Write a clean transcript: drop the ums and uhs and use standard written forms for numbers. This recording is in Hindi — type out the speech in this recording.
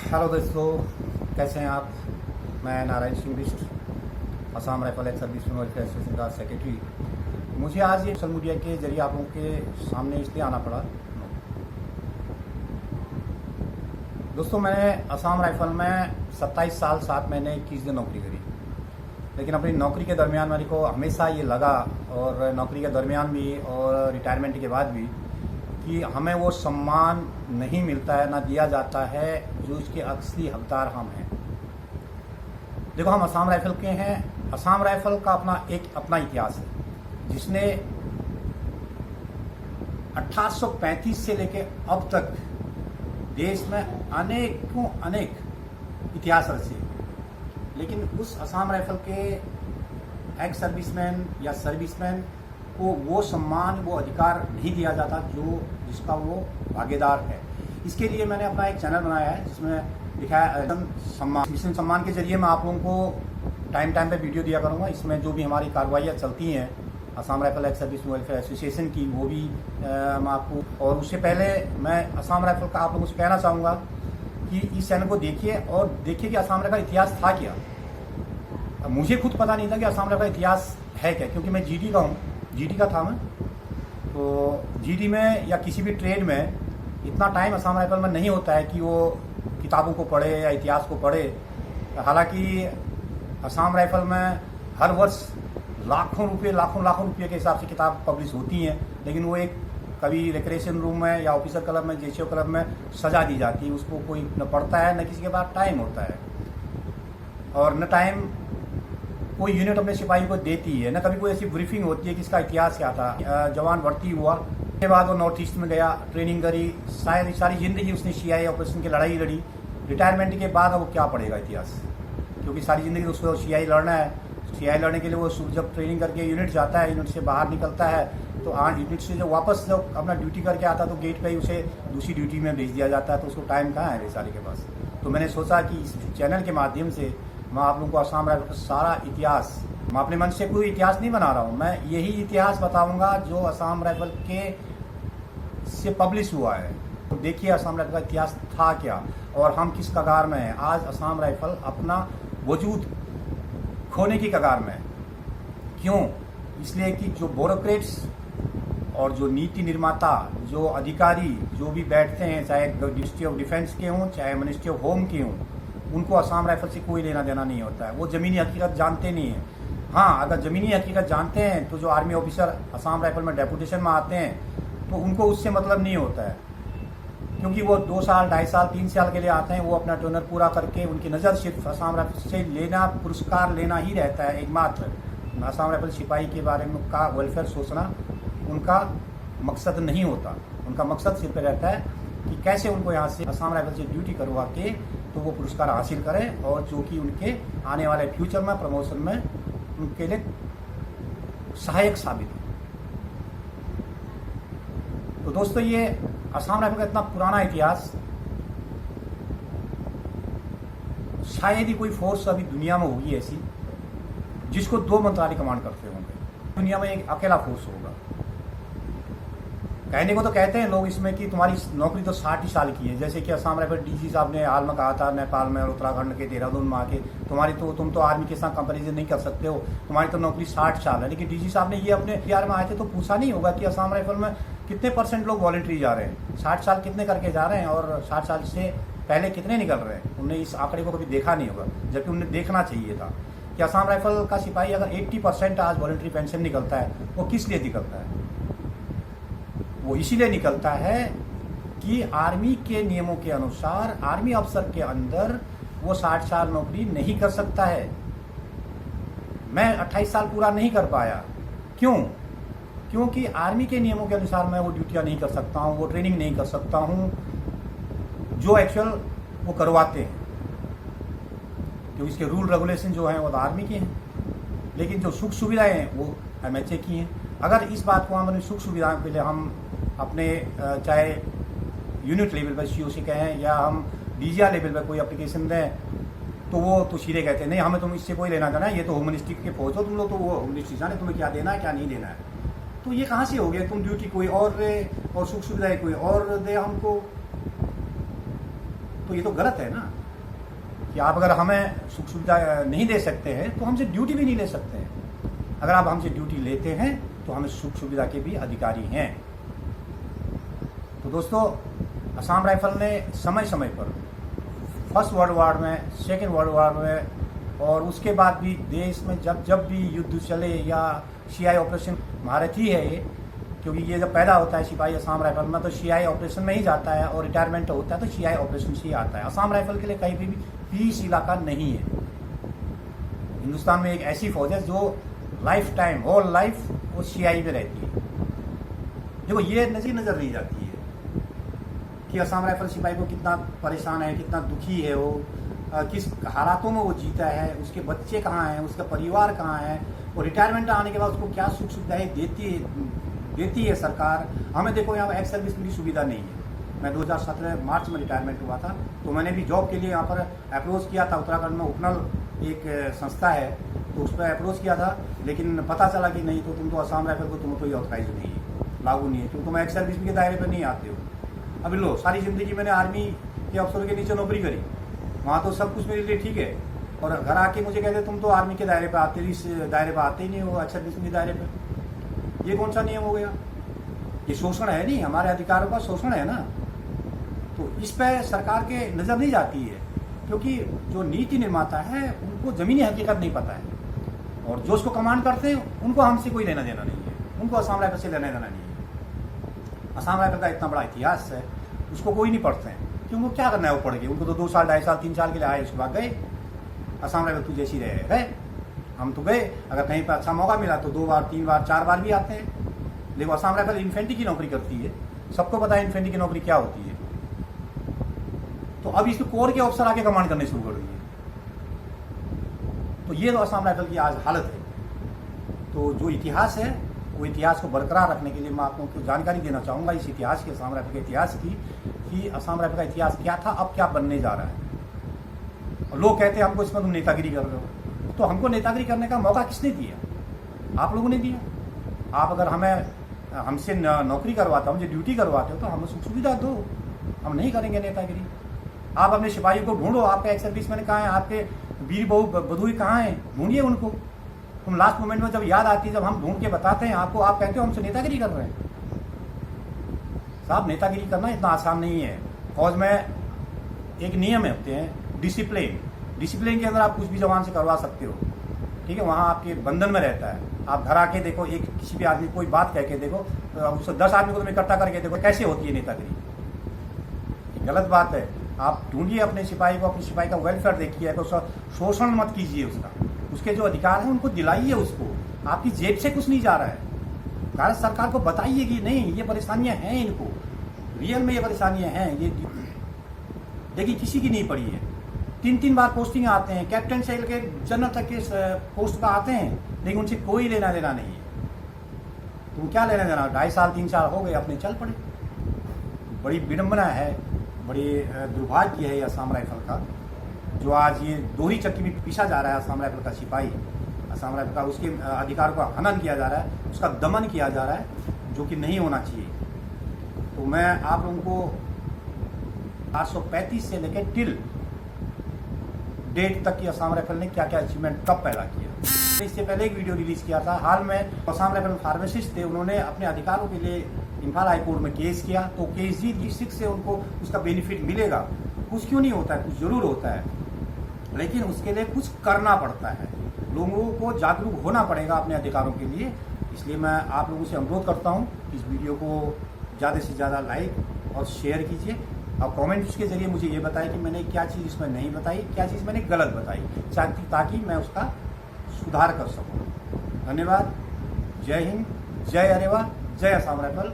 हेलो दोस्तों, कैसे हैं आप। मैं Narayan Singh Bisht, Assam rifle ex service welfare association का सेक्रेटरी। मुझे आज ये सोशल मीडिया के जरिए आप लोगों के सामने इसलिए आना पड़ा। दोस्तों, मैंने असम राइफल में 27 साल 7 महीने 21 दिन नौकरी करी, लेकिन अपनी नौकरी के दरमियान मेरे को हमेशा ये लगा, और नौकरी के दरमियान भी और रिटायरमेंट के बाद भी, कि हमें वो सम्मान नहीं मिलता है, ना दिया जाता है जो इसके असली हकदार हम हैं। देखो, हम असम राइफल के हैं। असम राइफल का अपना इतिहास है, जिसने 1835 से लेके अब तक देश में अनेक इतिहास रचे। लेकिन उस असम राइफल के एक्स सर्विसमैन या सर्विसमैन को वो सम्मान, वो अधिकार नहीं दिया जाता जिसका वो भागीदार है। इसके लिए मैंने अपना एक चैनल बनाया है, जिसमें लिखा है सम्मान। मिशन सम्मान के जरिए मैं आप लोगों को टाइम पे वीडियो दिया करूँगा। इसमें जो भी हमारी कार्रवाइयाँ चलती हैं Assam rifle ex service welfare association की, वो भी मैं आपको, और उससे पहले मैं असम राइफल का आप लोगों से कहना चाहूँगा कि इस चैनल को देखिए और देखिए कि असम राइफल का इतिहास था क्या। मुझे खुद पता नहीं था कि असम राइफल का इतिहास है क्या, क्योंकि मैं जीडी का हूँ, जीडी का था मैं। तो जीडी में या किसी भी ट्रेड में इतना टाइम असम राइफल में नहीं होता है कि वो किताबों को पढ़े या इतिहास को पढ़े। हालांकि असम राइफल में हर वर्ष लाखों रुपये के हिसाब से किताब पब्लिश होती हैं, लेकिन वो एक कभी रिक्रिएशन रूम में या ऑफिसर क्लब में, जेसीओ क्लब में सजा दी जाती है। उसको कोई न पढ़ता है, न किसी के पास टाइम होता है, और न टाइम कोई यूनिट अपने सिपाही को देती है, न कभी कोई ऐसी ब्रीफिंग होती है कि इसका इतिहास क्या था। जवान भर्ती हुआ, उसके बाद वो नॉर्थ ईस्ट में गया, ट्रेनिंग करी, शायद सारी जिंदगी उसने सीआई ऑपरेशन की लड़ाई लड़ी। रिटायरमेंट के बाद वो क्या पढ़ेगा इतिहास, क्योंकि सारी जिंदगी उसको सीआई लड़ना है। सीआई लड़ने के लिए वो जब ट्रेनिंग करके यूनिट जाता है, यूनिट से बाहर निकलता है, तो यूनिट से जो वापस जब अपना ड्यूटी करके आता है तो गेट पे ही उसे दूसरी ड्यूटी में भेज दिया जाता है। तो उसको टाइम कहाँ है बेचारे के पास। तो मैंने सोचा कि इस चैनल के माध्यम से मैं आप लोगों को असम राइफल का सारा इतिहास, मैं अपने मन से कोई इतिहास नहीं बना रहा हूँ, मैं यही इतिहास बताऊंगा जो असम राइफल के से पब्लिश हुआ है। तो देखिए असम राइफल का इतिहास था क्या और हम किस कगार में हैं। आज असम राइफल अपना वजूद खोने की कगार में है। क्यों? इसलिए कि जो ब्यूरोक्रेट्स और जो नीति निर्माता, जो अधिकारी जो भी बैठते हैं, चाहे मिनिस्ट्री ऑफ डिफेंस के हों, चाहे मिनिस्ट्री ऑफ होम के हों, उनको असम राइफल से कोई लेना देना नहीं होता है। वो ज़मीनी हकीकत जानते नहीं हैं। हाँ, अगर ज़मीनी हकीकत जानते हैं तो जो आर्मी ऑफिसर असम राइफल में डेपुटेशन में आते हैं तो उनको उससे मतलब नहीं होता है, क्योंकि वो 2 साल, 2.5 साल, 3 साल के लिए आते हैं। वो अपना ट्रेनर पूरा करके, उनकी नज़र सिर्फ असम राइफल से लेना, पुरस्कार लेना ही रहता है एकमात्र। असम राइफल सिपाही के बारे में का वेलफेयर सोचना उनका मकसद नहीं होता। उनका मकसद सिर्फ रहता है कि कैसे उनको यहाँ से असम राइफल से ड्यूटी करवा के तो वो पुरस्कार हासिल करें, और जो कि उनके आने वाले फ्यूचर में प्रमोशन में उनके लिए सहायक साबित हो। तो दोस्तों, ये असम राइफल का इतना पुराना इतिहास, शायद ही कोई फोर्स अभी दुनिया में होगी ऐसी जिसको 2 मंत्रालय कमांड करते होंगे। दुनिया में एक अकेला फोर्स होगा। कहने को तो कहते हैं लोग इसमें कि तुम्हारी नौकरी तो 60 ही साल की है, जैसे कि असम राइफल डीजी साहब ने हाल में कहा था नेपाल में और उत्तराखंड के देहरादून में आके, तुम तो आर्मी के साथ कंपेरिजन नहीं कर सकते हो, तुम्हारी तो नौकरी 60 साल है। लेकिन डीजी साहब ने ये अपने PR में आए थे तो पूछा नहीं होगा कि असम राइफल में कितने % लोग वॉलंटरी जा रहे हैं, 60 साल कितने करके जा रहे हैं और 60 साल से पहले कितने निकल रहे हैं। उन्हें इस आंकड़े को कभी देखा नहीं होगा, जबकि उन्हें देखना चाहिए था कि असम राइफल का सिपाही अगर 80% आज वॉलंटरी पेंशन निकलता है, वो किस लिए निकलता है? वो इसीलिए निकलता है कि आर्मी के नियमों के अनुसार आर्मी अफसर के अंदर वो 60 साल नौकरी नहीं कर सकता है। मैं 28 साल पूरा नहीं कर पाया। क्यों? क्योंकि आर्मी के नियमों के अनुसार मैं वो ड्यूटियाँ नहीं कर सकता हूँ, वो ट्रेनिंग नहीं कर सकता हूँ जो एक्चुअल वो करवाते हैं, क्योंकि इसके रूल रेगुलेशन जो हैं वो तो आर्मी के हैं, लेकिन जो सुख सुविधाएं हैं वो MHA की हैं। अगर इस बात को हम सुख सुविधाओं के लिए हम अपने चाहे यूनिट लेवल पर COC कहें या हम DGR लेवल पर कोई एप्लीकेशन दें, तो वो तो सीधे कहते हैं नहीं, हमें तुम इससे कोई लेना देना है, ये तो होम मिनिस्ट्री के फौज हो तुम लोग, तो वो होम मिनिस्ट्री जाने तुम्हें क्या देना है क्या नहीं देना है। तो ये कहाँ से हो गया? तुम ड्यूटी कोई और दे और सुख सुविधाएं कोई और दे हमको। तो ये तो गलत है ना कि आप अगर हमें सुख सुविधा नहीं दे सकते हैं तो हमसे ड्यूटी भी नहीं ले सकते हैं। अगर आप हमसे ड्यूटी लेते हैं तो हमें सुख सुविधा के भी अधिकारी हैं। तो दोस्तों, असम राइफल ने समय समय पर फर्स्ट वर्ल्ड वॉर में, सेकेंड वर्ल्ड वॉर में और उसके बाद भी देश में जब भी युद्ध चले या CI ऑपरेशन, भारत ही है ये, क्योंकि ये जब पैदा होता है सिपाही असम राइफल में तो CI ऑपरेशन में ही जाता है और रिटायरमेंट होता है तो CI ऑपरेशन से ही आता है। असम राइफल के लिए कहीं भी पीस इलाका नहीं है। हिंदुस्तान में एक ऐसी फौज है जो लाइफ टाइम, होल लाइफ वो CI में रहती है। देखो, ये नजर नहीं जाती है कि असम राइफल सिपाही को कितना परेशान है, कितना दुखी है वो, किस हालातों में वो जीता है, उसके बच्चे कहाँ हैं, उसका परिवार कहाँ है, और रिटायरमेंट आने के बाद उसको क्या सुख सुविधाएं देती है सरकार। हमें देखो, यहाँ एक्स सर्विस की सुविधा नहीं है। मैं 2017 मार्च में रिटायरमेंट हुआ था, तो मैंने भी जॉब के लिए यहाँ पर अप्रोच किया था। उत्तराखंड में उपनल एक संस्था है, तो उस पर अप्रोच किया था, लेकिन पता चला कि नहीं, तो तुम तो असम राइफल को, तुम कोई ऑथराइज नहीं है, लागू नहीं है, क्योंकि तुम एक्स सर्विस के दायरे पर नहीं आते हो। अभी लो, सारी जिंदगी मैंने आर्मी के अफसरों के नीचे नौकरी करी, वहाँ तो सब कुछ मेरे लिए ठीक है, और घर आके मुझे कहते तुम तो आर्मी के दायरे पे आते, इस दायरे पे आते ही नहीं हो, अच्छा के दायरे पे। ये कौन सा नियम हो गया? ये शोषण है नहीं, हमारे अधिकारों का शोषण है ना। तो इस पे सरकार के नजर नहीं जाती है, क्योंकि जो नीति निर्माता है उनको जमीनी हकीकत नहीं पता है, और जो उसको कमांड करते हैं उनको हमसे कोई लेना देना नहीं है, उनको असम राइफल से लेना देना नहीं है। असम राइफल का इतना बड़ा इतिहास है, उसको कोई नहीं पढ़ते हैं, क्यों? वो क्या करना है वो पढ़ के? उनको तो 2 साल, 2.5 साल, 3 साल के लिए आए, उसके बाद गए। असम राइफल तू जैसी रहे, हम तो गए, अगर कहीं पर अच्छा मौका मिला तो 2 बार, 3 बार, 4 बार भी आते हैं। लेकिन असम राइफल इन्फेंट्री की नौकरी करती है, सबको पता है इन्फेंट्री की नौकरी क्या होती है। तो अब इसमें कोर के अफसर आके कमांड करने शुरू कर दिए। तो ये तो असम राइफल की आज हालत है। तो जो इतिहास है, वो इतिहास को बरकरार रखने के लिए मैं आप लोगों को जानकारी देना चाहूँगा इस इतिहास के, असम राइफल के इतिहास की, कि असम राइफल का इतिहास क्या था, अब क्या बनने जा रहा है। और लोग कहते हैं हमको इसमें तुम नेतागिरी कर रहे हो, तो हमको नेतागिरी करने का मौका किसने दिया? आप लोगों ने दिया। आप अगर हमसे नौकरी करवाते हो, मुझे ड्यूटी करवाते हो, तो हमें सुख सुविधा दो, हम नहीं करेंगे नेतागिरी। आप अपने सिपाही को ढूंढो, आपके एक्स सर्विस मैन कहाँ हैं, आपके वीर बधुई कहाँ हैं, ढूंढिए उनको। तुम लास्ट मोमेंट में जब याद आती है, जब हम ढूंढ के बताते हैं आपको, आप कहते हो हमसे नेतागिरी कर रहे हैं। साहब, नेतागिरी करना इतना आसान नहीं है। फौज में एक नियम होते हैं, डिसिप्लिन के अंदर आप कुछ भी जवान से करवा सकते हो, ठीक है, वहाँ आपके बंधन में रहता है। आप घर आके देखो, एक किसी भी आदमी कोई बात कह के देखो, तो उसको 10 आदमी को तुम इकट्ठा करके देखो कैसे होती है नेतागिरी। गलत बात है। आप ढूंढिए अपने सिपाही को, अपने सिपाही का वेलफेयर देखिए, तो शोषण मत कीजिए उसका, उसके जो अधिकार हैं उनको दिलाइए उसको। आपकी जेब से कुछ नहीं जा रहा है। भारत सरकार को बताइए कि नहीं, ये परेशानियां हैं, इनको रियल में ये परेशानियां हैं। ये देखिए, किसी की नहीं पड़ी है। 3 बार पोस्टिंग आते हैं, कैप्टन से लेकर जनरल तक के पोस्ट पर आते हैं, लेकिन उनसे कोई लेना देना नहीं है। तुम क्या लेना देना? 2.5 साल 3 साल हो गए, अपने चल पड़े। बड़ी विडंबना है, बड़ी दुर्भाग्य है असम राइफल का, जो आज ये दोहरी चक्की में पीछा जा रहा है। असम राइफल का सिपाही, असम राइफल का, उसके अधिकार का हनन किया जा रहा है, उसका दमन किया जा रहा है, जो कि नहीं होना चाहिए। तो मैं आप लोगों को 835 से लेकर टिल डेट तक की असम राइफल ने क्या क्या अचीवमेंट कब पैदा किया, इससे पहले एक वीडियो रिलीज किया था। हाल में असम राइफल फार्मासिस्ट थे, उन्होंने अपने अधिकारों के लिए इम्फाल हाई कोर्ट में केस किया, तो केस जीत, डिस्ट्रिक्ट से उनको उसका बेनिफिट मिलेगा। कुछ क्यों नहीं होता है, कुछ जरूर होता है, लेकिन उसके लिए कुछ करना पड़ता है। लोगों को जागरूक होना पड़ेगा अपने अधिकारों के लिए। इसलिए मैं आप लोगों से अनुरोध करता हूँ कि इस वीडियो को ज़्यादा से ज़्यादा लाइक और शेयर कीजिए, और कमेंट्स के जरिए मुझे ये बताएं कि मैंने क्या चीज़ इसमें नहीं बताई, क्या चीज़ मैंने गलत बताई, ताकि मैं उसका सुधार कर सकूँ। धन्यवाद। जय हिंद, जय अरेवा, जय असम राइफल।